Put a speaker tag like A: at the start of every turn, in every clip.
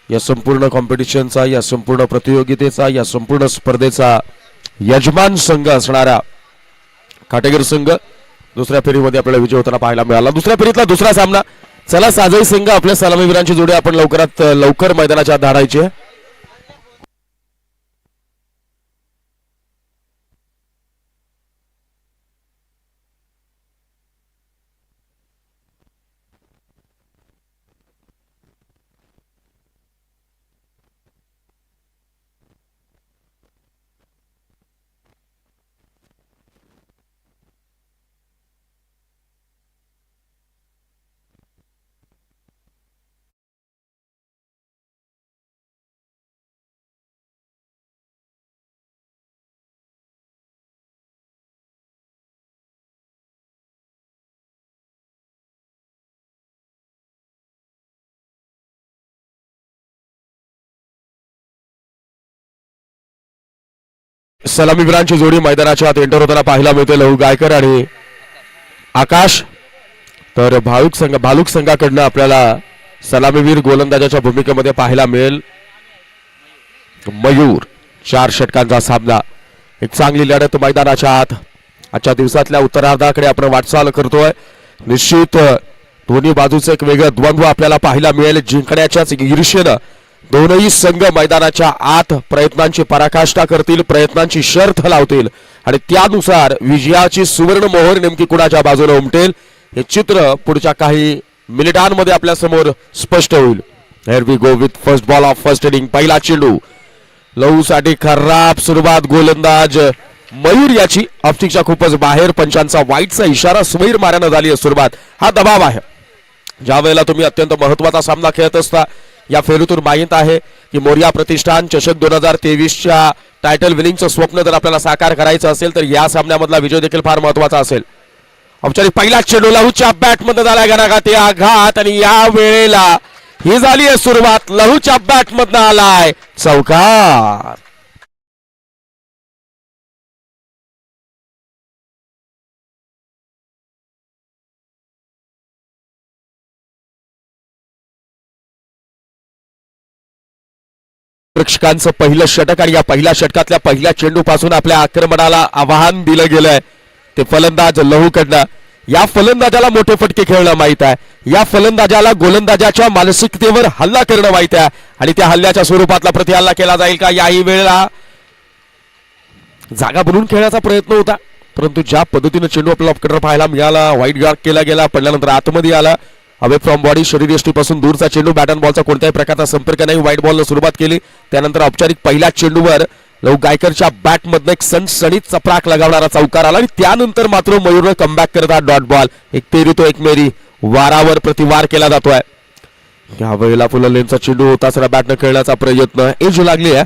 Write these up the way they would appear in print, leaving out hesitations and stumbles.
A: या संपूर्ण कॉम्पिटिशनचा, या संपूर्ण प्रतियोगितेचा, या संपूर्ण स्पर्धेचा यजमान संघ असणारा काटेगर संघ दुसऱ्या फेरीमध्ये आपल्याला विजय होताना पाहायला मिळाला। दुसऱ्या फेरीतला दुसरा सामना। चला साजई संघ आपल्या सलामीवीरांची जोडी आपण लवकरात लवकर मैदानाच्या आत धाडायची आहे। सलामीवीरांची जोडी मैदानाच्या आत एंटर होताना पाहायला मिळते। लहू गायकर आणि आकाश। तर भालुक संघाकडनं आपल्याला सलामीवीर गोलंदाजाच्या भूमिकेमध्ये पाहायला मिळेल मयूर। 4 षटकांचा सामना, एक चांगली लढत मैदानाच्या आत। आजच्या दिवसातल्या उत्तरार्धाकडे आपण वाटचाल करतोय। निश्चित दोन्ही बाजूचे एक वेगळं द्वंद्व आपल्याला पाहायला मिळेल। जिंकण्याच्याच ईर्ष्येनं दोनही संघ मैदानाच्या आत प्रयत्नांची पराकाष्ठा करतील, प्रयत्नांची शर्थ लावतील आणि त्यानुसार विजयाची सुवर्ण मोहर नेमकी कुणाच्या बाजूने उमटेल हे चित्र पुढच्या काही मिनिटांमध्ये आपल्या समोर स्पष्ट होईल। Here we go with first ball of first inning. पहिला चेंडू लहूसाठी खराब सुरुवात। गोलंदाज मयूर याची ऑप्टिकच्या खूपच बाहेर। पंचांचा वाईटचा इशारा। सुमैर मार्यानं झाली आहे सुरुवात। हा दबाव आहे। ज्या वेळेला तुम्ही अत्यंत महत्वाचा सामना खेळत असता, या फेरीतून माहीत आहे की मोरिया प्रतिष्ठान चषक 2023च्या टायटल विनिंगचं स्वप्न जर आपल्याला साकार करायचं असेल तर या सामन्यामधला विजय देखील फार महत्वाचा असेल। औपचारिक पहिला चेंडू लहूच्या बॅटमध्ये झाला घणाघाती आघात आणि या वेळेला ही झाली आहे सुरुवात। लहूच्या बॅटमधनं आलाय चौकार। प्रेक्षकांचं पहिलं षटक आणि या पहिल्या षटकातल्या पहिल्या चेंडूपासून आपल्या आक्रमणाला आवाहन दिलं गेलंय ते फलंदाज लहूकडनं। या फलंदाजाला मोठे फटके खेळणं माहित आहे। या फलंदाजाला गोलंदाजाच्या मानसिकतेवर हल्ला करणं माहित आहे आणि त्या हल्ल्याच्या स्वरूपातला प्रतिहल्ला केला जाईल का याही वेळेला जागा बनवून खेळण्याचा प्रयत्न होता, परंतु ज्या पद्धतीने चेंडू आपल्याला ऑफकटर पाहायला मिळाला, वाईट गार्ड केला गेला, पडल्यानंतर आतमध्ये आला, अवे फ्रॉम बॉडी शरीर यष्टीपासून दूरचा चेंडू, बॅट अँड बॉलचा कोणत्याही प्रकारचा संपर्क नाही, व्हाईट बॉलने सुरुवात केली। त्यानंतर औपचारिक पहिल्या चेंडूवर लहू गायकरच्या बॅटमधनं एक सणसणीत चपराक लगावणारा चौकार आला आणि त्यानंतर मात्र मयूरने कमबॅक करता डॉट बॉल। एक तेरी तो एक मेरी, वारावर प्रतिवार केला जातोय। यावेळेला फुल लेनचा चेंडू होता सर बॅटनं खेळण्याचा प्रयत्न, एज लागली आहे,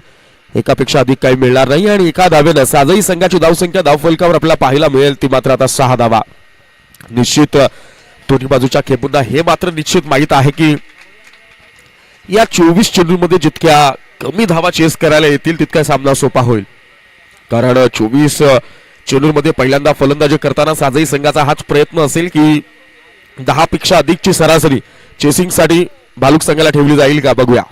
A: एकापेक्षा अधिक काही मिळणार नाही आणि एका धावेनं साजई संघाची धावसंख्या धावफलकावर आपल्याला पाहायला मिळेल ती मात्र आता 6 धावा। निश्चित दोन्ही बाजूच्या खेळाडूंना हे मात्र निश्चित माहित आहे की या 24 चेंडूंमध्ये जितक्या कमी धावा चेस करायला येतील तितका सामना सोपा होईल, कारण 24 चेंडूंमध्ये पहिल्यांदा फलंदाजी करताना साजई संघाचा हाच प्रयत्न असेल की 10 पेक्षा अधिकची सरासरी चेसिंगसाठी भालुक संघाला ठेवली जाईल का बघूया।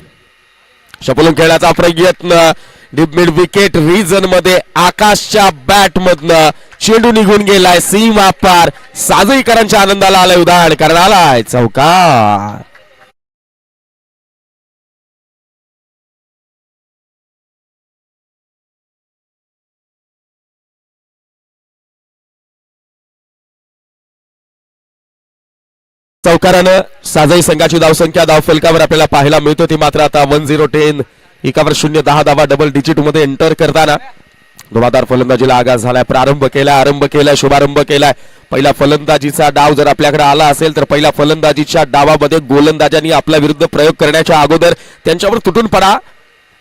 A: शपलून खेळण्याचा प्रयत्न, डीप मिड विकेट रिजन मध्ये आकाशच्या बॅटमधनं चेंडू निघून गेलाय सीमा पार। साजईकरांच्या आनंदाला आलाय उधाण, कारण आलाय चौकार। चौकारानं साजई संघाची धावसंख्या धावफलकावर आपल्याला पाहायला मिळतो ती मात्र आता 10-10, एकावर 0-10 धावा डबल डिजिट मध्ये एंटर करताना धुमादार फलंदाजीला आगाज झालाय। आरंभ केलाय, शुभारंभ केलाय। पहिला फलंदाजीचा डाव जर आपल्याकडे आला असेल तर पहिल्या फलंदाजीच्या डावामध्ये गोलंदाजांनी आपल्या विरुद्ध प्रयोग करण्याच्या अगोदर त्यांच्यावर तुटून पडा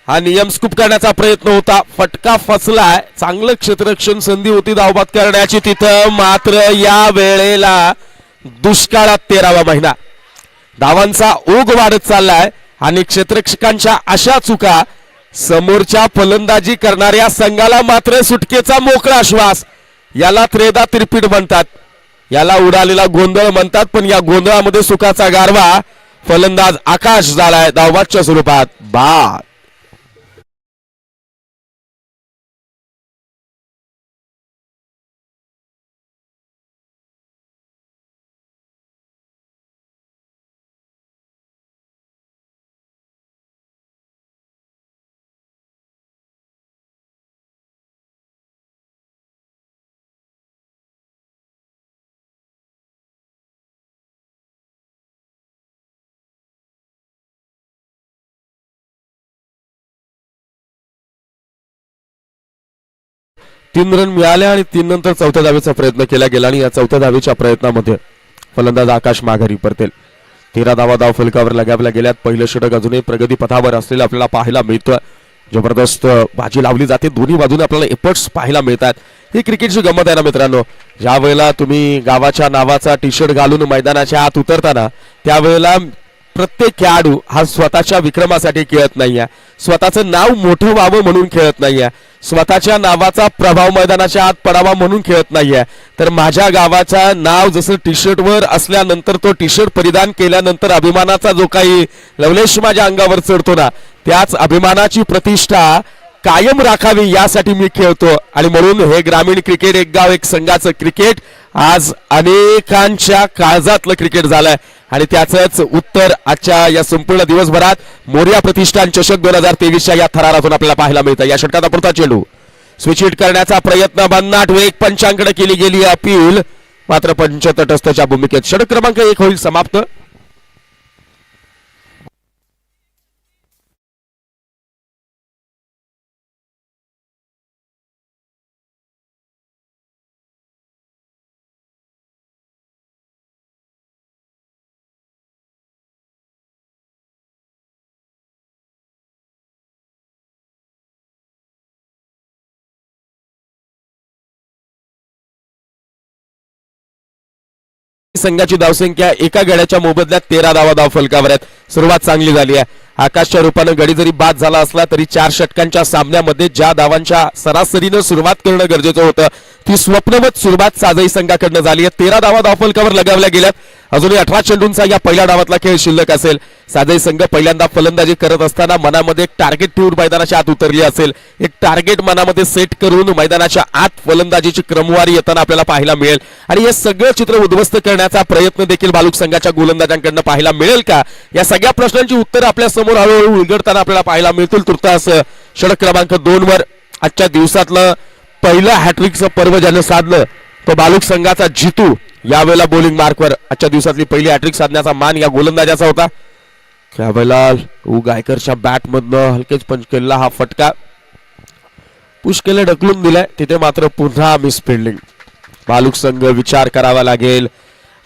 A: हा नियम स्कूप करण्याचा प्रयत्न होता। फटका फसलाय, चांगलं क्षेत्ररक्षण संधी होती धावबाद करण्याची, तिथं मात्र या वेळेला दुष्काळात 13वा महिना, धावांचा ओघ वाढत चाललाय आणि क्षेत्ररक्षकांच्या अशा चुका समोरच्या फलंदाजी करणाऱ्या संघाला मात्र सुटकेचा मोकळा श्वास। याला त्रेधा तिरपीट म्हणतात, याला उडालेला गोंधळ म्हणतात, पण या गोंधळामध्ये सुखाचा गारवा फलंदाज आकाश झालाय धावबादच्या स्वरूपात बाद. तीन रन मिळाले आणि तीन नंतर चौथ्या धावेचा प्रयत्न केला गेला आणि या चौथ्या धावेच्या प्रयत्नामध्ये फलंदाज आकाश माघारी परतेल. 13 धावा धाव फलकावर लगावल्या गेल्यात. पहिलं षटक अजूनही प्रगती पथावर असलेलं आपल्याला पाहायला मिळतं. जबरदस्त बाजी लावली जाते. दोन्ही बाजूने आपल्याला एफर्ट्स पाहायला मिळतात. ही क्रिकेटची गंमत आहे ना मित्रांनो. ज्या वेळेला तुम्ही गावाच्या नावाचा टी शर्ट घालून मैदानाच्या आत उतरताना त्यावेळेला प्रत्येक खेळाडू हा स्वतःच्या विक्रमासाठी खेळत नाहीये, स्वतःचं नाव मोठं व्हावं म्हणून खेळत नाहीये, स्वतःच्या नावाचा प्रभाव मैदानाच्या आत पडावा म्हणून खेळत नाहीये, तर माझ्या गावाचा नाव जसं टी शर्ट वर असल्यानंतर तो टी शर्ट परिधान केल्यानंतर अभिमानाचा जो काही लवलेश माझ्या अंगावर चढतो ना, त्याच अभिमानाची प्रतिष्ठा कायम राखावी यासाठी मी खेळतो. आणि म्हणून हे ग्रामीण क्रिकेट, एक गाव एक संघाचं क्रिकेट आज अनेकांच्या काळजातलं क्रिकेट झालंय आणि त्याचंच उत्तर आजच्या या संपूर्ण दिवसभरात मोर्या प्रतिष्ठान चषक 2023च्या या थरारातून आपल्याला पाहायला मिळतं. या षटकाचा पुढचा चेंडू स्विच हिट करण्याचा प्रयत्न, भन्नाट वेग, पंचांकडे केली गेली अपील, मात्र पंच तटस्थच्या भूमिकेत. षटक क्रमांक 1 होईल समाप्त. संघाची धावसंख्या एका गड्याच्या मोबदल्यात 13 धावा धाव फलकावर आहेत. सुरुवात चांगली झाली आहे. आकाशच्या रूपानं गडी जरी बाद झाला असला तरी 4 षटकांच्या सामन्यामध्ये ज्या धावांच्या सरासरीनं सुरुवात करणं गरजेचं होतं ती स्वप्नवत सुरुवात साजई संघाकडनं झाली आहे. 13 धावा धाव फलकावर लगावल्या गेल्यात. अजूनही 18 चेंडूंचा या पहिल्या डावातला खेळ शिल्लक असेल. साजई संघ पहिल्यांदा फलंदाजी करत असताना मनामध्ये एक टार्गेट ठेवून मैदानाच्या आत उतरली असेल. एक टार्गेट मनामध्ये सेट करून मैदानाच्या आत फलंदाजीची क्रमवारी येताना आपल्याला पाहायला मिळेल आणि हे सगळं चित्र उद्ध्वस्त करण्याचा प्रयत्न देखील भालुक संघाच्या गोलंदाजांकडून पाहायला मिळेल का, या सगळ्या प्रश्नांची उत्तर आपल्या समोर हळूहळू उलगडताना आपल्याला पाहायला मिळतील. तुर्तास षटक क्रमांक 2 वर आजच्या दिवसातलं पहिलं हॅट्रिकचं पर्व ज्यानं साधलं तो भालुक संघाचा जितू यावेळेला बॉलिंग मार्कवर आजच्या दिवसातली पहिली हॅट्रिक साधण्याचा मान या गोलंदाजाचा होता. त्यावेळेला गायकरच्या बॅट मधनं हलकेच पंच केलेला हा फटका पुश केले, ढकलून दिलाय. तिथे मात्र पुन्हा मिस फिल्डिंग. भालुक संघ विचार करावा लागेल.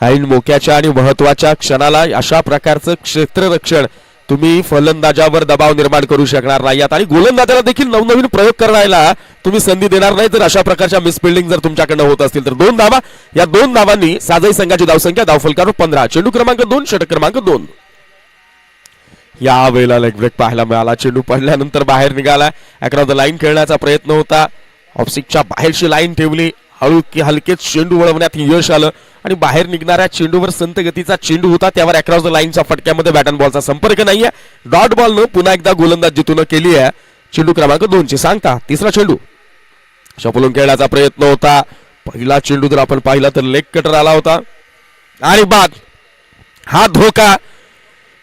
A: ऐन मोक्याच्या आणि महत्वाच्या क्षणाला अशा प्रकारचं क्षेत्ररक्षण तुम्ही फलंदाजावर दबाव निर्माण करू शकणार नाही आणि गोलंदाजाला देखील नवनवीन प्रयोग करायला तुम्ही संधी देणार नाही जर अशा प्रकारच्या मिसफिल्डिंग जर तुमच्याकडनं होत असतील तर. 2 धावा, या 2 धावांनी साजई संघाची धावसंख्या धावफलकावर 15. चेंडू क्रमांक 2 षटक क्रमांक 2. या वेळेला लेग ब्रेक पाहायला मिळाला. चेंडू पडल्यानंतर बाहेर निघाला. अक्रॉस द लाईन खेळण्याचा प्रयत्न होता. ऑफसिकच्या बाहेरची लाईन ठेवली. हलकेच चेंडू वळवण्यात यश आलं आणि बाहेर निघणाऱ्या चेंडूवर संत गतीचा चेंडू होता. त्यावर अक्रॉस द लाईनच्या फटक्यामध्ये बॅट अँड बॉलचा संपर्क नाहीये. डॉट बॉल न पुन्हा एकदा गोलंदाज जितून केली आहे. चेंडू क्रमांक 2 ची सांगता. तिसरा चेंडू शपलून खेळण्याचा प्रयत्न होता. पहिला चेंडू जर आपण पाहिला तर लेग कटर आला होता आणि बाद. हा धोका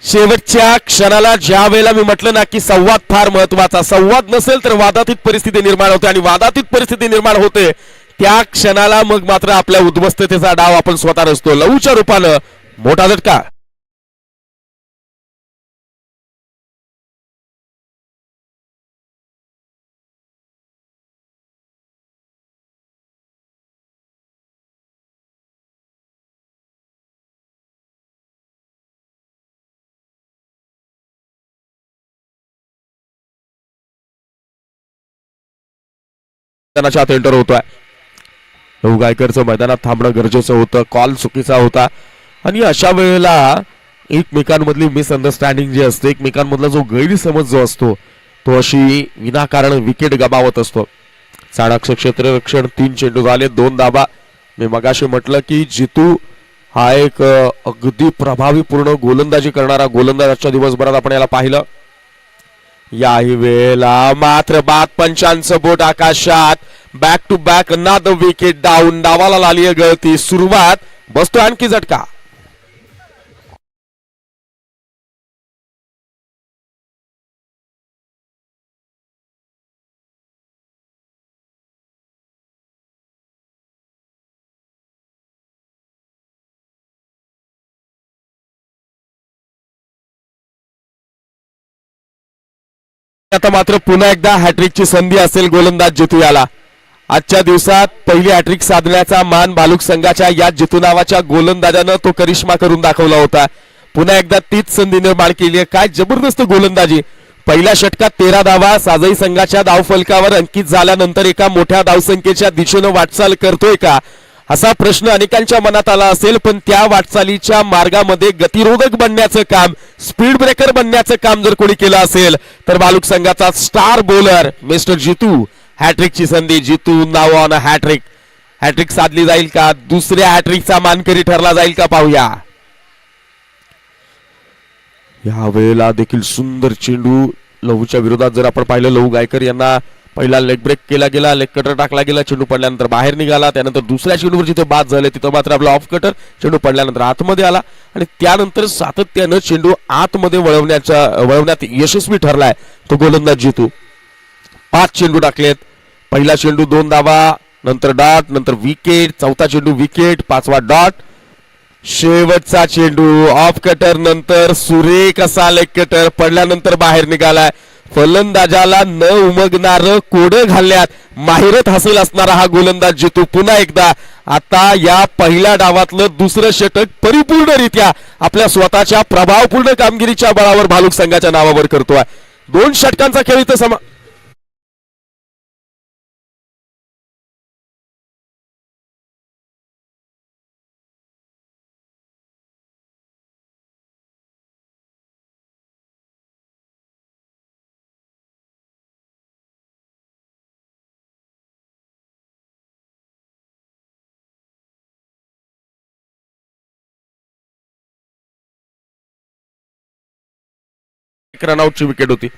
A: शेवटच्या क्षणाला, ज्या वेळेला मी म्हटलं ना की संवाद फार महत्वाचा, संवाद नसेल तर वादातीत परिस्थिती निर्माण होते आणि वादातीत परिस्थिती निर्माण होते त्या क्षणाला मग मात्र आपल्या उद्ध्वस्ततेचा डाव आपण स्वतः रचतो. लवूच्या रूपानं मोठा झटका. एंटर होतोय. गायकरचं मैदानात थांबणं गरजेचं होतं. कॉल चुकीचा होता आणि अशा वेळेला एकमेकांमधली मिसअंडरस्टँडिंग जी असते, एकमेकांमधला जो गैरसमज जो असतो तो अशी विनाकारण विकेट गमावत असतो. चाणक्य क्षेत्ररक्षण 3 चेंडू झाले 2 धाबा. मी मगाशी म्हटलं की जितू हा एक अगदी प्रभावीपूर्ण गोलंदाजी करणारा गोलंदाज आजच्या दिवसभरात आपण याला पाहिलं. याही वेळेला मात्र बाद पंचांचं बोट आकाशात. Back to back another wicket down. डावाला लागली गळती. सुरुवात बसतो आणखी झटका. आता मात्र पुन्हा एकदा हॅट्रिकची संधी असेल गोलंदाज जितू याला. आजच्या दिवसात पहिली हॅट्रिक साधण्याचा मान भालुक संघाच्या या जितू नावाच्या गोलंदाजानं तो करिश्मा करून दाखवला होता. पुन्हा एकदा तीच संधी निर्माण केली आहे. काय जबरदस्त गोलंदाजी. पहिल्या षटकात 13 धावा. साजई संघाच्या धावफलकावर अंकित झाल्यानंतर एका मोठ्या धावसंख्येच्या दिशेनं वाटचाल करतोय का असा प्रश्न अनेकांच्या मनात आला असेल. पण त्या वाटचालीच्या मार्गामध्ये गतिरोधक बनण्याचं काम, स्पीड ब्रेकर बनण्याचं काम जर कोणी केलं असेल तर भालुक संघाचा स्टार बॉलर मिस्टर जितू. हॅट्रिकची संधी. जितू नाव ऑन हॅट्रिक. हॅट्रिक साधली जाईल का? दुसऱ्या हॅट्रिकचा मानकरी ठरला जाईल का? पाहूया. या वेळेला देखील सुंदर चेंडू लहूच्या विरोधात जर आपण पाहिलं, लहू गायकर यांना पहिला लेग ब्रेक केला गेला, लेग कटर टाकला गेला, चेंडू पडल्यानंतर बाहेर निघाला. त्यानंतर दुसऱ्या चेंडूवर जिथे बाद झाले तिथं मात्र आपला ऑफ कटर चेंडू पडल्यानंतर आतमध्ये आला आणि त्यानंतर सातत्यानं चेंडू आतमध्ये वळवण्यात यशस्वी ठरलाय तो गोलंदाज जितू. 5 चेंडू टाकलेत. पहिला चेंडू 2 धावा, नंतर डॉट, नंतर विकेट, चौथा चेंडू विकेट, 5वा डॉट, शेवटचा चेंडू ऑफ कटर, नंतर सुरेख असा लेग कटर पडल्यानंतर बाहेर निघालाय. फलंदाजाला न उमगणार कोडं घालण्यात माहिरत हासिल असणारा हा गोलंदाज जितू पुन्हा एकदा आता या पहिल्या डावातलं दुसरं षटक परिपूर्णरित्या आपल्या स्वतःच्या प्रभावपूर्ण कामगिरीच्या बळावर भालुक संघाच्या नावावर करतोय. 2 षटकांचा खेळ इथं रनआउटची विकेट होती.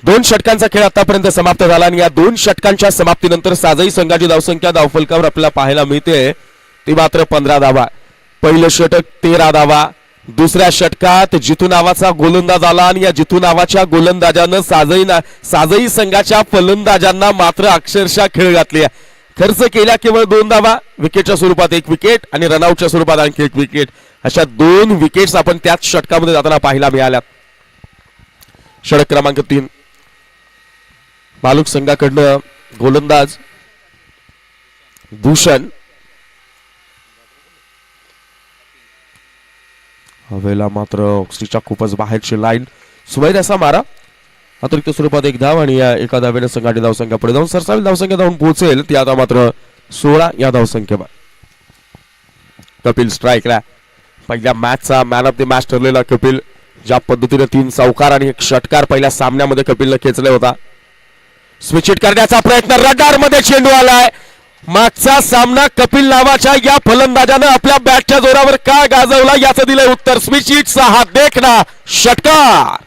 A: 2 षटकांचा खेळ आतापर्यंत समाप्त झाला आणि या 2 षटकांच्या समाप्तीनंतर साजई संघाची धावसंख्या धावफलकावर आपल्याला पाहायला मिळते ती मात्र 15 धावा. पहिलं षटक 13 धावा. दुसऱ्या षटकात जितू नावाचा गोलंदाज आला आणि या जितू नावाच्या गोलंदाजानं साजई संघाच्या फलंदाजांना मात्र अक्षरशः खेळ घातली. खर्च केल्या केवळ 2 धावा. विकेटच्या स्वरूपात 1 विकेट आणि रनआउटच्या स्वरूपात आणखी 1 विकेट. अशा 2 विकेट्स आपण त्याच षटकामध्ये जाताना पाहायला मिळाल्या. षटक क्रमांक 3 भालुक संघाकडनं गोलंदाज भूषण. हवेला मात्र ऑक्सीच्या खूपच बाहेरची लाईन. सुबैर असा मारा. अतिरिक्त स्वरूपात 1 धाव आणि या एका धावेने संघाची धावसंख्या पुढे जाऊन सरसावी धावसंख्या धावून पोहोचेल ती आता मात्र 16 या धावसंख्येवर. कपिल स्ट्राईकला. पहिल्या मॅचचा मॅन ऑफ द मॅच ठरलेला कपिल. ज्या पद्धतीने 3 चौकार आणि 1 षटकार पहिल्या सामन्यामध्ये कपिलने खेचले होता. स्विच हिट करण्याचा प्रयत्न. रडार मध्ये चेंडू आलाय. मागचा सामना कपिल नावाच्या या फलंदाजानं आपल्या बॅटच्या जोरावर का गाजवला याचं दिलंय उत्तर. स्विच हिटचा हा देखना षटकार.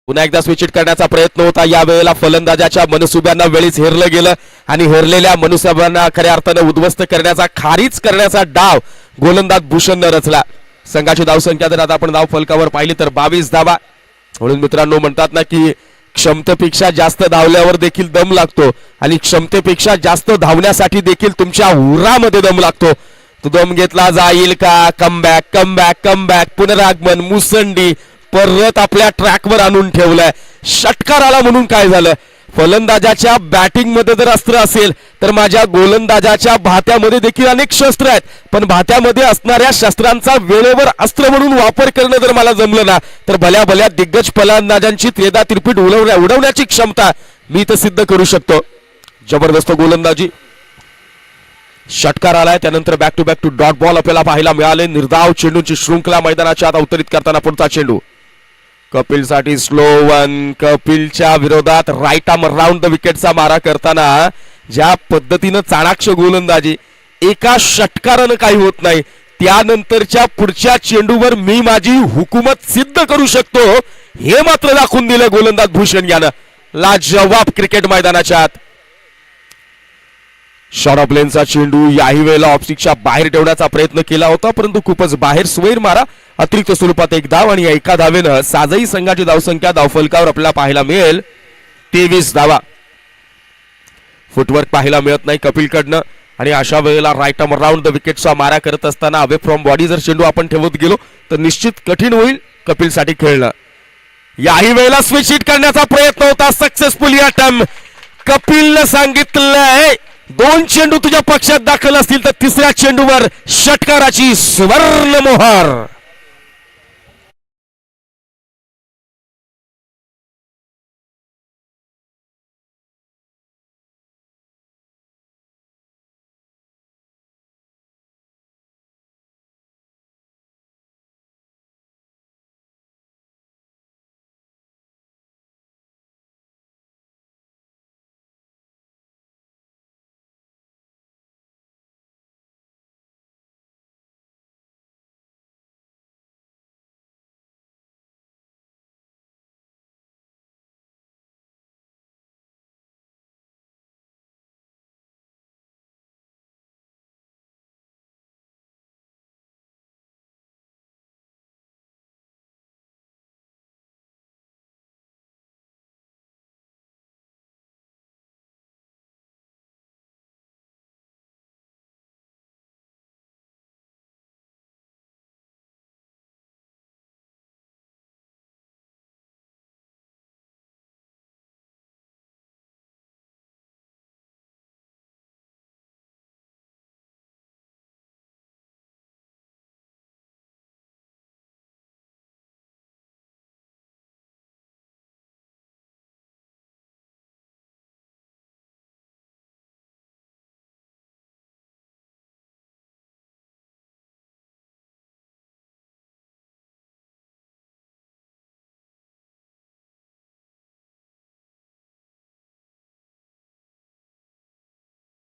A: पुन्हा एकदा स्विच हिट करण्याचा प्रयत्न होता. या वेळेला फलंदाजाच्या मनसुब्यांना वेळीच हेरलं गेलं आणि हेरलेल्या मनसुब्यांना खऱ्या अर्थानं उद्ध्वस्त करण्याचा, खारीज करण्याचा डाव गोलंदाज भूषणनं रचला. संघाची धावसंख्या जर आता आपण धाव फलकावर पाहिली तर 22 धावा. म्हणून मित्रांनो म्हणतात ना की क्षमतेपेक्षा जास्त धावल्यावर देखील दम लागतो आणि क्षमतेपेक्षा जास्त धावण्यासाठी देखील तुमच्या उरामध्ये दम लागतो. तो दम घेतला जाईल का? कमबॅक कमबॅक कमबॅक, पुनरागमन, मुसंडी, परत आपल्या ट्रॅकवर आणून ठेवलाय. षटकार आला म्हणून काय झालं? फलंदाजाच्या बॅटिंग मध्ये जर अस्त्र असेल तर माझ्या गोलंदाजाच्या भात्यामध्ये देखील अनेक शस्त्र आहेत, पण भात्यामध्ये असणाऱ्या शस्त्रांचा वेळेवर अस्त्र म्हणून वापर करणं जर मला जमलं ना तर भल्या भल्या दिग्गज फलंदाजांची त्रेदा तिरपीट उडवण्याची क्षमता मी तर सिद्ध करू शकतो. जबरदस्त गोलंदाजी, षटकार आलाय, त्यानंतर बॅक टू डॉट बॉल आपल्याला पाहायला मिळाले. निर्धाव चेंडूची शृंखला मैदानाच्या आत अवतरित करताना पुढचा चेंडू कपिल साठी स्लो वन. कपिलच्या विरोधात राईट आर्म राऊंड द विकेटचा मारा करताना ज्या पद्धतीनं चाणाक्ष गोलंदाजी, एका षटकारानं काही होत नाही, त्यानंतरच्या पुढच्या चेंडूवर मी माझी हुकूमत सिद्ध करू शकतो हे मात्र दाखवून दिलं गोलंदाज भूषण यानं. लाजवाब क्रिकेट मैदानाच्या आत. शॉर्ट ऑफ लेनचा चेंडू याही वेळेला ऑफस्टिकच्या बाहेर ठेवण्याचा प्रयत्न केला होता, परंतु खूपच बाहेर. स्वैर मारा, अतिरिक्त स्वरूपात एक धाव आणि एका धावेनं साजही संघाची धावसंख्या धावफलकावर आपल्याला पाहायला मिळेल 23 धावा. फुटवर्क पाहायला मिळत नाही कपिलकडनं आणि अशा वेळेला राईट आर्म राऊंड द विकेटचा मारा करत असताना अवे फ्रॉम बॉडी जर चेंडू आपण ठेवत गेलो तर निश्चित कठीण होईल कपिलसाठी खेळणं. याही वेळेला स्विच हिट करण्याचा प्रयत्न होता, सक्सेसफुली अटेम्प्ट. कपिलनं सांगितलंय 2 चेंडू तुझ्या पक्षात दाखल असतील तर तिसऱ्या चेंडूवर षटकाराची सुवर्ण मोहर.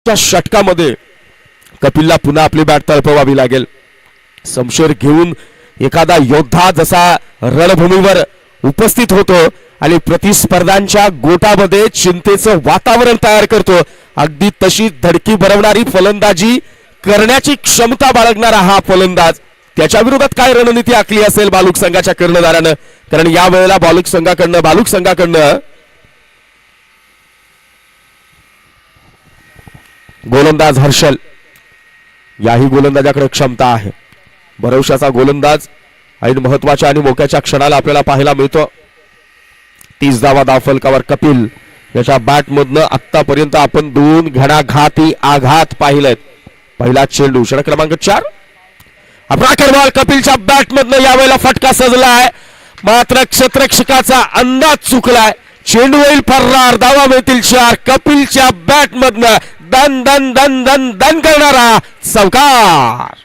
A: षटकामध्ये कपिलला पुन्हा आपली बॅट तळपवावी लागेल. समशेर घेऊन एखादा योद्धा जसा रणभूमीवर उपस्थित होतो आणि प्रतिस्पर्धांच्या गोटामध्ये चिंतेचं वातावरण तयार करतो, अगदी तशी धडकी भरवणारी फलंदाजी करण्याची क्षमता बाळगणारा हा फलंदाज. त्याच्या विरोधात काय रणनीती आखली असेल बालुक संघाच्या कर्णधारानं, कारण या वेळेला बालुक संघाकडनं गोलंदाज हर्षल, याही गोलंदाजाकडे क्षमता आहे. भरवशाचा गोलंदाज ऐन महत्वाच्या आणि मोक्याच्या क्षणाला आपल्याला पाहायला मिळतो. 30 धावा धावफलकावर कपिल याच्या बॅट मधनं आतापर्यंत आपण 2 घणाघाती आघात पाहिलेत. पहिला चेंडू षटक क्रमांक 4, अब्राकर बॉल कपिलच्या बॅट मधनं यावेळेला फटका सजलाय, मात्र क्षेत्ररक्षकाचा अंदाज चुकलाय. चेंडू होईल फरार, धावा मिळतील 4. कपिलच्या बॅट मधनं दन दन दन दन दन करणारा चौकार.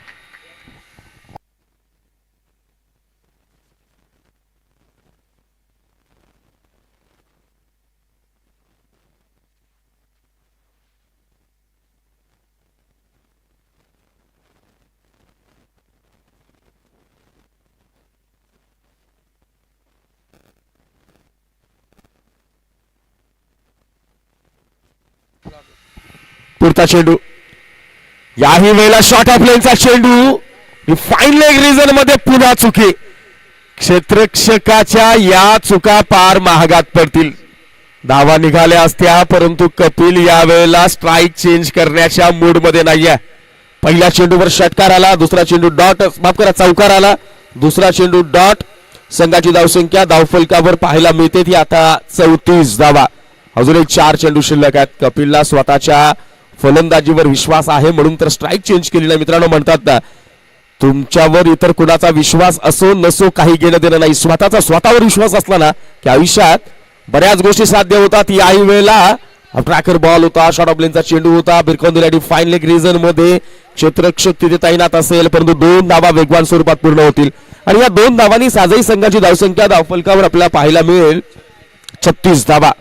A: पुढचा चेंडू याही वेळेला शॉर्ट ऑफ लेनचा चेंडू, फाईन लेग रिजन मध्ये पुन्हा चुकी. क्षेत्ररक्षकाच्या या चुका पार महागात पडतील. धावा निघाल्या असत्या, परंतु कपिल यावेळेला स्ट्राईक चेंज करण्याच्या मूड मध्ये नाहीये. पहिल्या चेंडूवर षटकार आला, दुसरा चेंडू डॉट, माफ करा चौकार आला, दुसरा चेंडू डॉट. संघाची धावसंख्या धावफलकावर पाहायला मिळते ती आता 34 धावा. अजून एक 4 चेंडू शिल्लक आहेत. कपिलला स्वतःच्या फलंदाजीवर विश्वास आहे म्हणून तर स्ट्राईक चेंज केली नाही. मित्रांनो, म्हणतात ना, तुमच्यावर इतर कुणाचा विश्वास असो नसो काही घेणं देणं नाही. स्वतःचा स्वतःवर विश्वास असला ना की आयुष्यात बऱ्याच गोष्टी साध्य होतात. याही वेळेला ट्रॅकर बॉल होता, शॉर्ट ऑफ लेनचा चेंडू होता, बिरकावून दिला फाईन लेग रिजन मध्ये क्षेत्ररक्षक तिथे तैनात असेल, परंतु 2 धावा वेगवान स्वरूपात पूर्ण होतील आणि या 2 धावांनी साजही संघाची धावसंख्या धावफलकावर आपल्याला पाहायला मिळेल 36 धावा.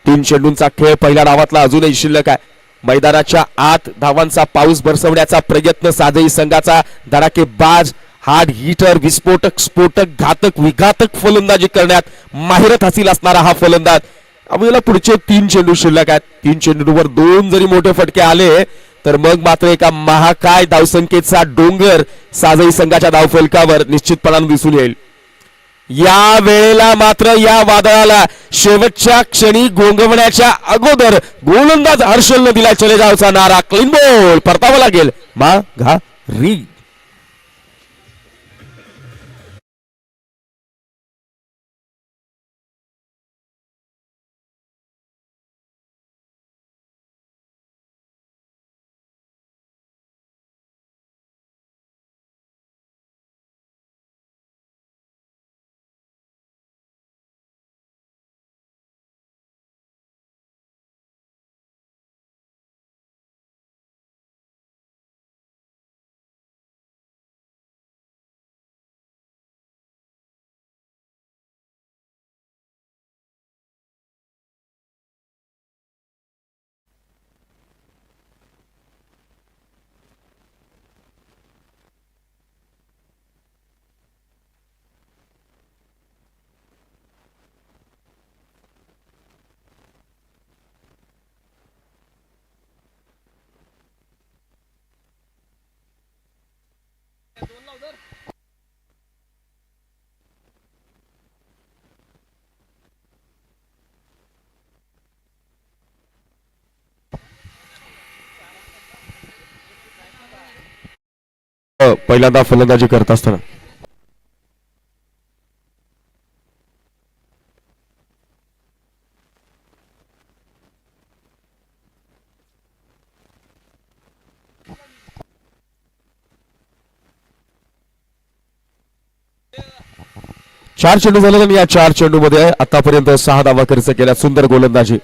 A: 3 चेंडूंचा खेळ पहिल्या डावातला अजूनही शिल्लक आहे. मैदानाच्या आत धावांचा पाऊस बरसवण्याचा प्रयत्न साजही संघाचा. धडाकेबाज, हार्ड हिटर, विस्फोटक, स्फोटक, घातक, विघातक फलंदाजी करण्यात माहिरत हासिल असणारा हा फलंदाज. आपल्याला पुढचे 3 चेंडू शिल्लक आहेत. 3 चेंडूवर 2 जरी मोठे फटके आले तर मग मात्र एका महाकाय धावसंख्येचा डोंगर साजही संघाच्या धावफलकावर निश्चितपणाने दिसून येईल. या वेळेला मात्र या वादळाला शेवटच्या क्षणी गोंगवण्याच्या अगोदर गोलंदाज हर्षलने दिला चले जावचा नारा. क्लीन बॉल परतावा लागेल माघारी. पहिल्यांदा फलंदाजी करत असताना 4 चेंडू झाले आणि या 4 चेंडू मध्ये आतापर्यंत 6 धावा खर्च केल्या. सुंदर गोलंदाजी.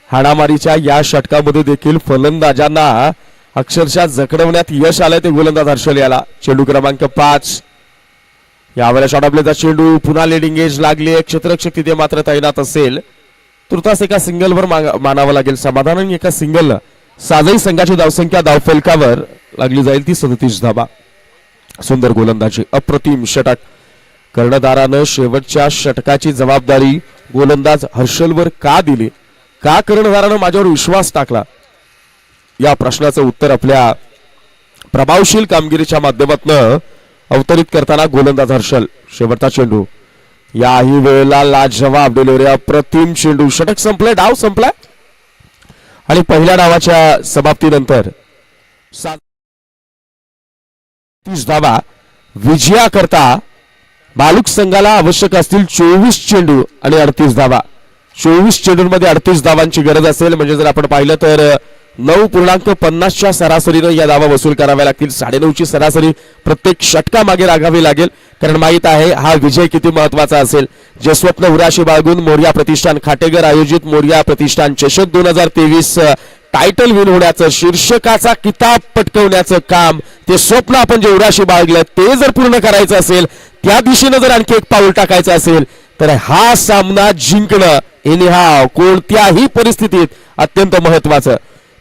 A: हाणामारीच्या या षटकामध्ये देखील फलंदाजांना अक्षरशः जखडवण्यात यश आलंय ते गोलंदाज हर्षल याला. चेंडू क्रमांक 5. यावेळेला शॉर्ट ऑफ लेनचा चेंडू, पुन्हा लीडिंग एज लागली. क्षेत्ररक्षक तिथे मात्र तैनात असेल. तुर्तास एका सिंगलवर मानावं लागेल समाधान आणि एका सिंगल साजही संघाची धावसंख्या धावफलकावर लागली जाईल ती 37 धावा. सुंदर गोलंदाजी, अप्रतिम षटक. कर्णधारानं शेवटच्या षटकाची जबाबदारी गोलंदाज हर्षलवर का दिली, का कर्णधारानं माझ्यावर विश्वास टाकला, या प्रश्नाचं उत्तर आपल्या प्रभावशील कामगिरीच्या माध्यमातून अवतरित करताना गोलंदाज हर्षल. शेवटचा चेंडू, याही वेळेला लाजवाब डिलिव्हरी, अप्रतिम चेंडू. षटक संपले, डाव संपला आणि पहिल्या डावाच्या समाप्तीनंतर 30 धावा विजयाकरता बालुक संघाला आवश्यक असतील 24 चेंडू आणि 38 धावा. 24 चेंडूंमध्ये 38 धावांची गरज असेल म्हणजे जर आपण पाहिलं तर 9.50च्या सरासरीनं या धावा वसूल कराव्या लागतील. 9.5ची सरासरी प्रत्येक षटकामागे राखावी लागेल, कारण माहित आहे हा विजय किती महत्वाचा असेल. जे स्वप्न उराशी बाळगून मोरिया प्रतिष्ठान खाटेगर आयोजित मोरिया प्रतिष्ठान चषक 2023 टायटल विन होण्याचं, शीर्षकाचा किताब पटकवण्याचं काम, ते स्वप्न आपण जे उराशी बाळगलं ते जर पूर्ण करायचं असेल, त्या दिशेनं जर आणखी एक पाऊल टाकायचं असेल तर हा सामना जिंकणं एनिहाव कोणत्याही परिस्थितीत अत्यंत महत्वाचं.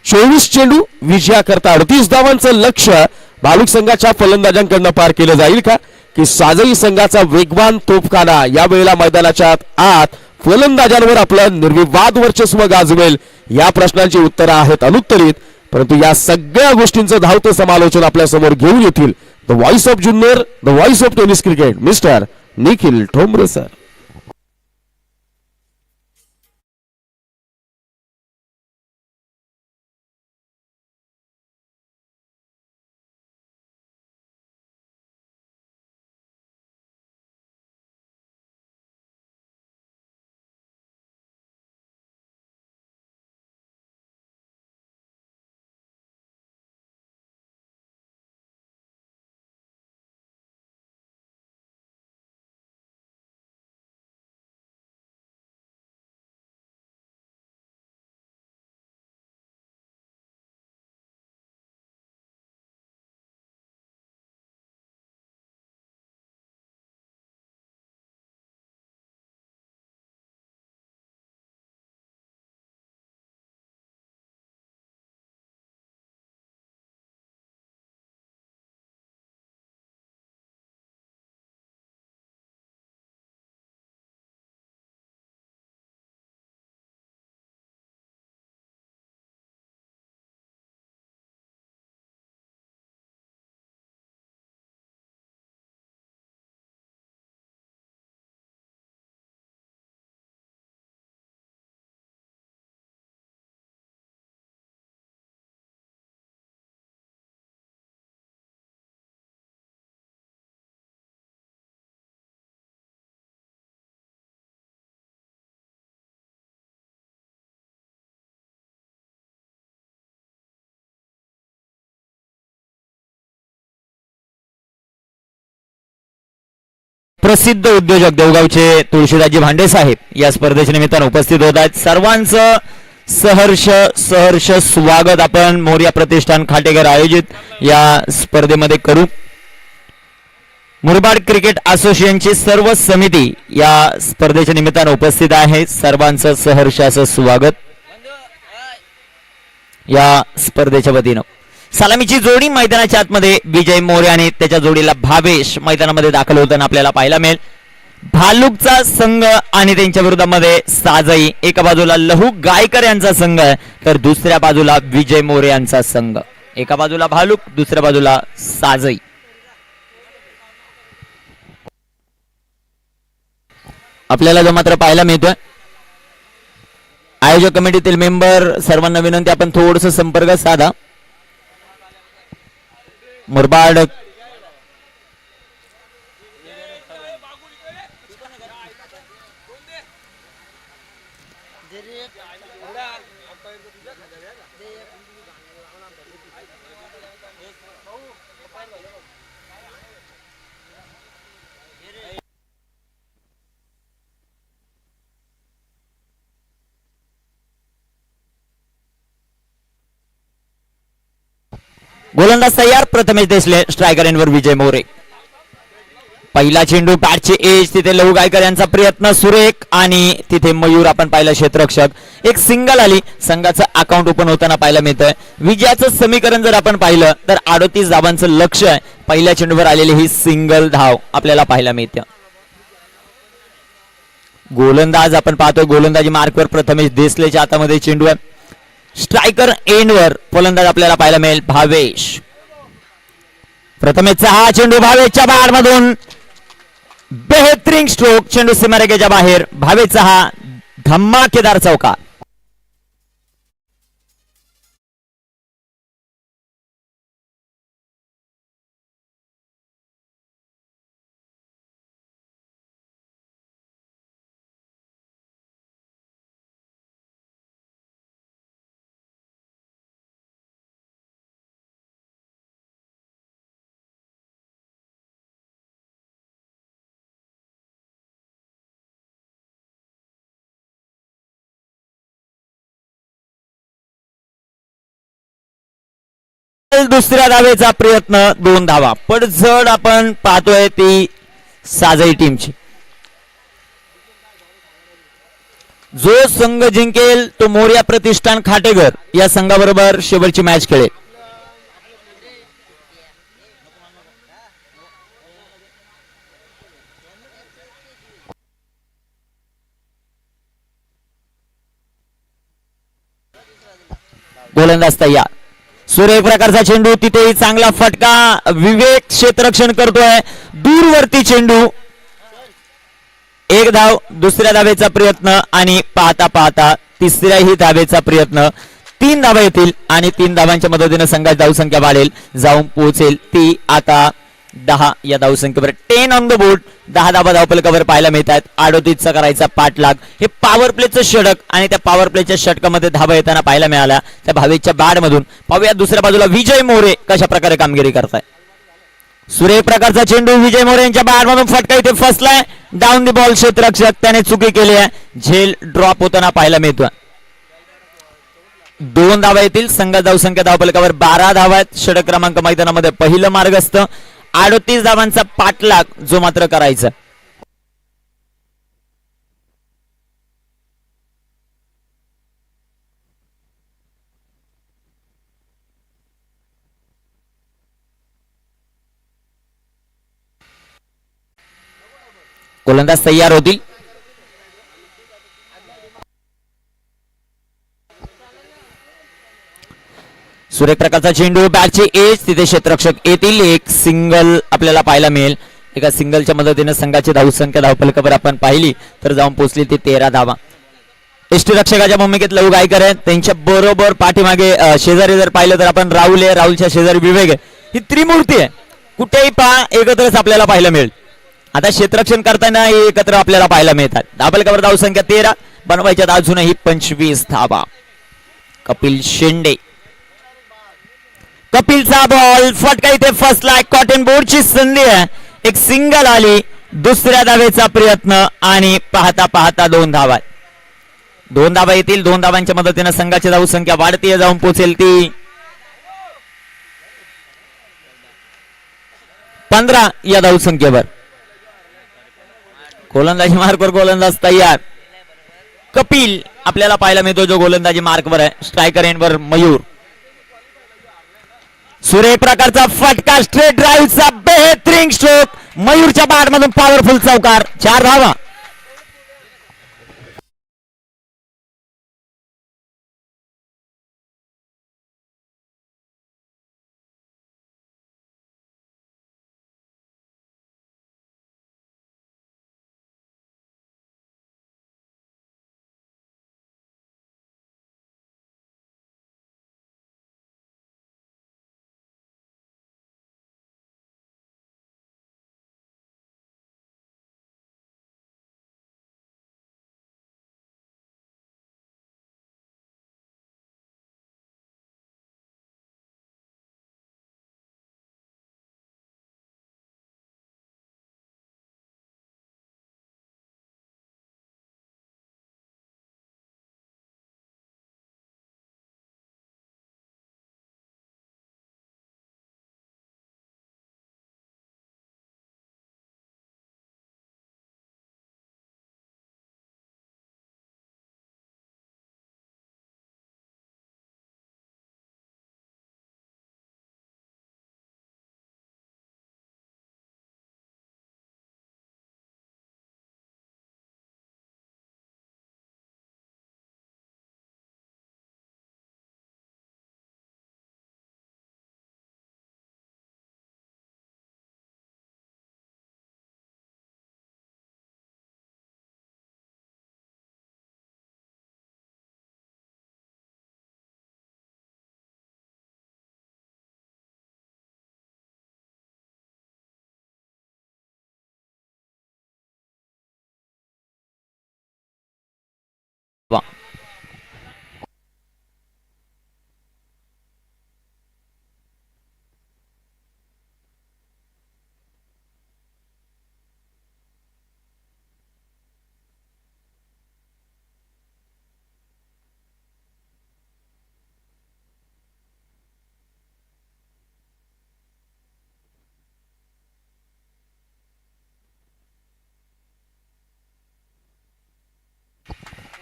A: 24 चेंडू विजयाकरता 38 धावांचं लक्ष्य बालुक संघाच्या फलंदाजांकडून पार केलं जाईल का, की साजही संघाचा वेगवान तोफखाना या वेळेला मैदानाच्या आत फलंदाजांवर आपलं निर्विवाद वर्चस्व गाजवेल. या प्रश्नांची उत्तरं आहेत अनुत्तरित, परंतु या सगळ्या गोष्टींचं धावतं समालोचन आपल्या समोर घेऊन येतील the voice of Junnar, the voice of tennis cricket, mister Nikhil Thombare sir.
B: प्रसिद्ध उद्योजक देवगावचे तुळशीदासजी भांडे साहेब या स्पर्धेच्या निमित्तानं उपस्थित होत आहेत. सर्वांचं सहर्ष सहर्ष स्वागत आपण मोरया प्रतिष्ठान खाटेघर आयोजित या स्पर्धेमध्ये करू. मुरबाड क्रिकेट असोसिएशनची सर्व समिती या स्पर्धेच्या निमित्तानं उपस्थित आहे. सर्वांचं सहर्ष असं स्वागत या स्पर्धेच्या वतीनं. सलामीची जोडी मैदानाच्या आतमध्ये विजय मोरे आणि त्याच्या जोडीला भावेश मैदानामध्ये दाखल होताना आपल्याला पाहायला मिळेल. भालुकचा संघ आणि त्यांच्या विरोधामध्ये साजई, एका बाजूला लहू गायकर यांचा संघ आहे तर दुसऱ्या बाजूला विजय मोरे यांचा संघ. एका बाजूला भालुक, दुसऱ्या बाजूला साजई. आपल्याला जो मात्र पाहायला मिळतोय आयोजक कमिटीतील मेंबर सर्वांना विनंती आपण थोडस संपर्क साधा. मुरबाड गोलंदाज तयार. प्रथमेश देसले स्ट्रायकर एंडवर विजय मोरे. पहिला चेंडू बॅटचे एज, तिथे लहू गायकर यांचा प्रयत्न सुरेख आणि तिथे मयूर आपण पाहिलं क्षेत्ररक्षक. एक सिंगल आली. संघाचं अकाउंट ओपन होताना पाहायला मिळतंय. विजयाचं समीकरण जर आपण पाहिलं तर 38 धावांचं लक्ष आहे. पहिल्या चेंडूवर आलेली ही सिंगल धाव आपल्याला पाहायला मिळते. गोलंदाज आपण पाहतोय गोलंदाजी मार्कवर प्रथमेश देसलेच्या हातामध्ये चेंडू आहे. स्ट्रायकर एंडवर फलंदाज आपल्याला पाहायला मिळेल भावेश. प्रथमेशचा हा चेंडू भावेशच्या बाहेर मधून बेहतरीन स्ट्रोक. चेंडू सीमारेषेच्या बाहेर. भावेशचा हा धमाकेदार चौकार. दुसऱ्या धावेचा प्रयत्न, 2 धावा. पडझड आपण पाहतोय ती साजई टीमची. जो संघ जिंकेल तो मोरया प्रतिष्ठान खाटेघर या संघाबरोबर शेवटची मॅच खेळेल. गोलंदाज तयार. सुरेख प्रकारचा चेंडू, तिथेही चांगला फटका. विवेक क्षेत्ररक्षण करतोय. दूरवरती चेंडू. 1 धाव. दुसऱ्या धावेचा प्रयत्न आणि पाहता पाहता तिसऱ्याही धावेचा प्रयत्न. 3 धावा येतील आणि 3 धावांच्या मदतीने संघाची धावसंख्या वाढेल, जाऊन पोहोचेल ती आता 10 या धावसंख्येवर. 10 ऑन द बोर्ड. 10 धावा धावफलकावर पाहायला मिळतात. 38चा करायचा पाठलाग. हे पॉवर प्लेचं षटक आणि त्या पॉवर प्लेच्या षटकामध्ये धावा येताना पाहायला मिळाल्या त्या भावेशच्या बॅट मधून. पाहूया दुसऱ्या बाजूला विजय मोरे कशा प्रकारे कामगिरी करताय. सुरेख प्रकारचा चेंडू विजय मोरे यांच्या बॅट मधून फटका इथे फसलाय. डाऊन द बॉल क्षेत्ररक्षक त्याने चुकी केली आहे. झेल ड्रॉप होताना पाहायला मिळतोय. 2 धावा येतील. संघ धावसंख्या धावफलकावर 12 धावा आहेत. षटक क्रमांक मैदानामध्ये पहिलं मार्गस्थ. 38 धावांचा पाठलाग जो मात्र करायचा. गोलंदाज तयार होतील. सुरेख प्रकारचा चेंडू बॅटची एज, तिथे क्षेत्ररक्षक येतील. एक सिंगल आपल्याला पाहायला मिळेल. एका सिंगलच्या मदतीने संघाची धावसंख्या धावफलकावर आपण पाहिली तर जाऊन पोहोचली ती 13 धावा. यष्टीरक्षकाच्या भूमिकेत लहू गायकर आहेत. त्यांच्या बरोबर पाठीमागे शेजारी जर पाहिलं तर आपण राहुल आहे. राहुलच्या शेजारी विवेक आहे. ही त्रिमूर्ती आहे. कुठेही पहा एकत्रच आपल्याला पाहायला मिळेल. आता क्षेत्ररक्षण करताना एकत्र आपल्याला पाहायला मिळतात. धावफलकावर धावसंख्या 13, बनवायच्यात अजूनही 25 धावा. कपिल शेंडे. कपिलचा बॉल फटका इथे फसलाय. कॉटन बोर्डची संधी आहे. एक सिंगल आली. दुसऱ्या धावेचा प्रयत्न आणि पाहता पाहता 2 धावा. 2 धावा येतील. 2 धावांच्या मदतीने संघाची धाव संख्या वाढती जाऊन पोहोचेल ती 15 या धाव संख्येवर. गोलंदाजी मार्कवर गोलंदाज तयार. कपिल आपल्याला पाहायला मिळतो जो गोलंदाजी मार्कवर आहे. स्ट्रायकर एंडवर मयूर. सुरेख प्रकारचा फटका स्ट्रेट ड्राईव्हचा बेहतरीन स्ट्रोक. मयूरच्या बॅट मधून पॉवरफुल चौकार. 4 धावा.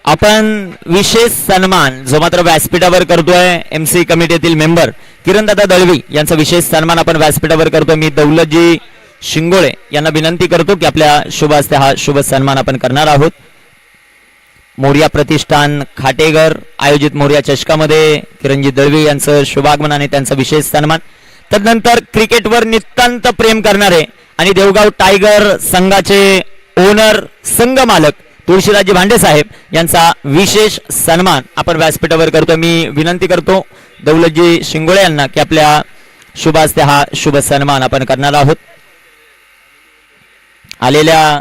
B: आपण विशेष सन्मान जो मात्र व्यासपीठावर करतोय एमसी कमिटीतील मेंबर किरणदादा दळवी यांचा विशेष सन्मान आपण व्यासपीठावर करतोय. मी दौलतजी शिंगोळे यांना विनंती करतो की आपल्या शुभ हस्ते हा शुभ सन्मान आपण करणार आहोत. मोर्या प्रतिष्ठान खाटेघर आयोजित मोर्या चषकामध्ये किरणजी दळवी यांचं शुभागमन आणि त्यांचा विशेष सन्मान. तदनंतर क्रिकेटवर नितांत प्रेम करणारे आणि देवगाव टायगर संघाचे ओनर संघ मालक तुळशीराजी भांडे साहेब यांचा विशेष सन्मान आपण व्यासपीठावर करतो. मी विनंती करतो दौलतजी शिंगोळे यांना की आपल्या शुभ हस्ते हा शुभ सन्मान आपण करणार आहोत. आलेल्या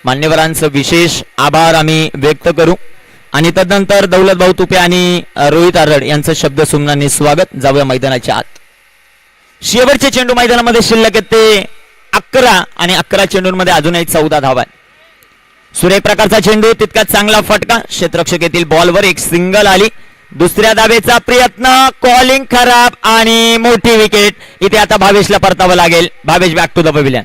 B: मान्यवरांचं विशेष आभार आम्ही व्यक्त करू आणि तदनंतर दौलत भाऊ तुपे आणि रोहित आरड यांचं शब्द सुमनांनी स्वागत. जाऊया मैदानाच्या आत. शेवटचे चेंडू मैदानामध्ये शिल्लक आहेत ते 11 आणि 11 चेंडूंमध्ये अजूनही 14 धावा. सुरेख प्रकारचा चेंडू तितकाच चांगला फटका. क्षेत्ररक्षक येथील बॉलवर एक सिंगल आली. दुसऱ्या धावेचा प्रयत्न. कॉलिंग खराब आणि मोठी विकेट. इथे आता भावेशला परतावं लागेल. Bhavesh back to the pavilion.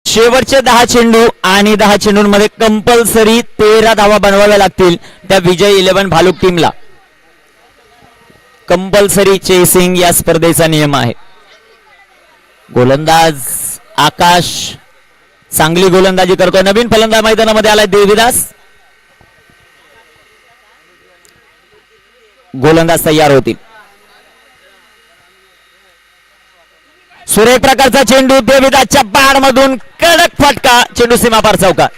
B: शेवटचे 10 चेंडू आणि 10 चेंडूंमध्ये कंपल्सरी 13 धावा बनवाव्या लागतील त्या विजय 11 भालुक टीमला. कंपल्सरी चेसिंग या स्पर्धेचा नियम आहे. गोलंदाज आकाश चांगली गोलंदाजी करतोय. नवीन फलंदाज मैदानामध्ये आलाय देवीदास. गोलंदाज तयार होतील. सुरेख प्रकारचा चेंडू देवीदासच्या बाड मधून कडक फटका. चेंडू सीमापार चौकार.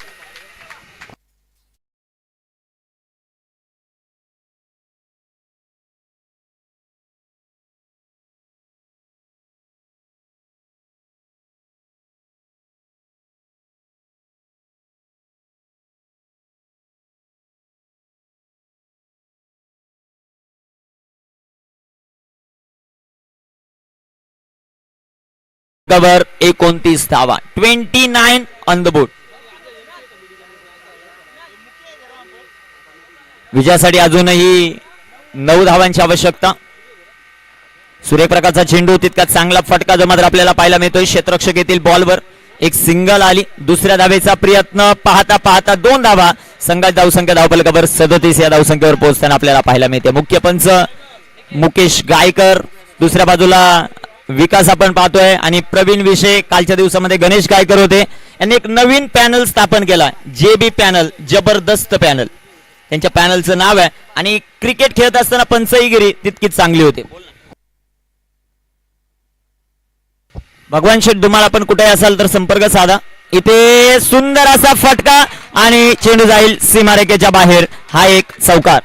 B: कव्हर 29 धावा. 29 ऑन द बोर्ड. विजयासाठी अजूनही 9 धावांची आवश्यकता. सुरेख प्रकारचा चेंडू, तितका चांगला फटका जो मात्र आपल्याला पाहायला मिळतोय. क्षेत्ररक्षक येथील बॉलवर एक सिंगल आली. दुसऱ्या धावेचा प्रयत्न. पाहता पाहता 2 धावा. संघाची धावसंख्या धावफलकावर 37 या धावसंख्येवर पोहोचताना आपल्याला पाहायला मिळते. मुख्य पंच मुकेश गायकर, दुसऱ्या बाजूला विकास आपण पाहतोय, आणि प्रवीण विषय. कालच्या दिवसामध्ये गणेश गायकर होते. यांनी एक नवीन पॅनल स्थापन केला, JB पॅनल, जबरदस्त पॅनल त्यांच्या पॅनलचं नाव आहे. आणि क्रिकेट खेळत असताना पंचईगिरी तितकीच चांगली होते. भगवान शेठ धुमाळ, आपण कुठे असाल तर संपर्क साधा. इथे सुंदर असा फटका आणि चेंडू जाईल सीमारेखेच्या बाहेर. हा एक चौकार.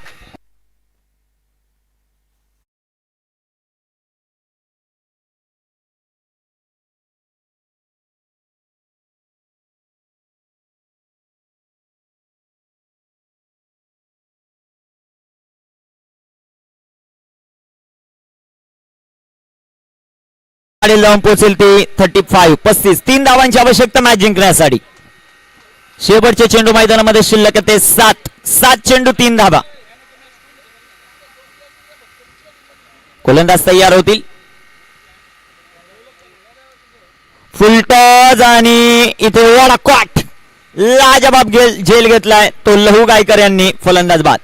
B: लावून पोहोचेल ते 35. 3 धावांची आवश्यकता मॅच जिंकण्यासाठी. शेवटचे चेंडू मैदानामध्ये शिल्लक ते 7 चेंडू 3 धावा. गोलंदाज तयार होतील. फुलटॉस आणि इथे वडा कॉट. लाजबाब झेल घेतलाय तो लहू गायकर यांनी. फलंदाज बाद.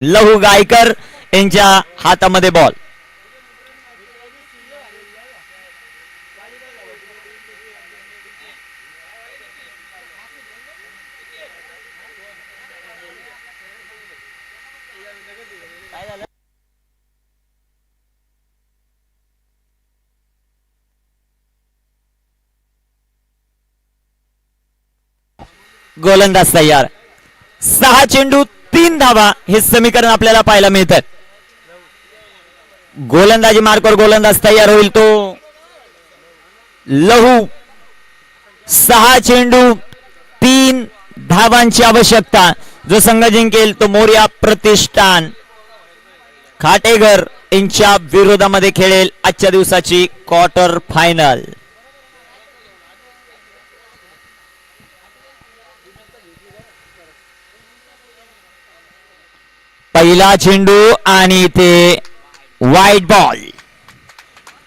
B: लहू गायकर यांच्या हातामध्ये बॉल. गोलंदाज तयार. 6 चेंडू 3 धावा. हे समीकरण आपल्याला पाहायला मिळतात. गोलंदाजी मार्कवर गोलंदाज तयार होईल तो लहू. 6 चेंडू 3 धावांची आवश्यकता. जो संघ जिंकेल तो मोर्या प्रतिष्ठान खाटेघर यांच्या विरोधामध्ये खेळेल आजच्या दिवसाची क्वार्टर फायनल. पहिला चेंडू आणि इथे व्हाईट बॉल.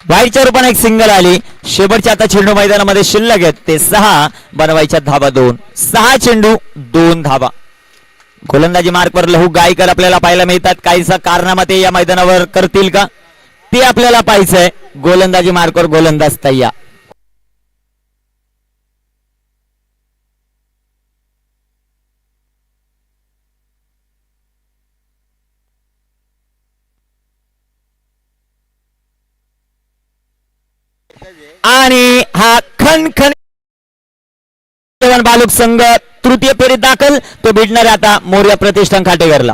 B: व्हाईटच्या रूपाने एक सिंगल आली. शेवटच्या आता चेंडू मैदानामध्ये शिल्लक आहेत ते 6. बनवायच्या धावा 2. 6 चेंडू 2 धावा. गोलंदाजी मार्कवर लहू गायकर आपल्याला पाहायला मिळतात. काहीसा कारनामा ते या मैदानावर करतील का ते आपल्याला पाहायचंय. गोलंदाजी मार्कवर गोलंदाज तयार. आणि हा खणखण बालक संघ तृतीय फेरीत दाखल. तो भिडणार आता मोर्या प्रतिष्ठान खाटेघरला.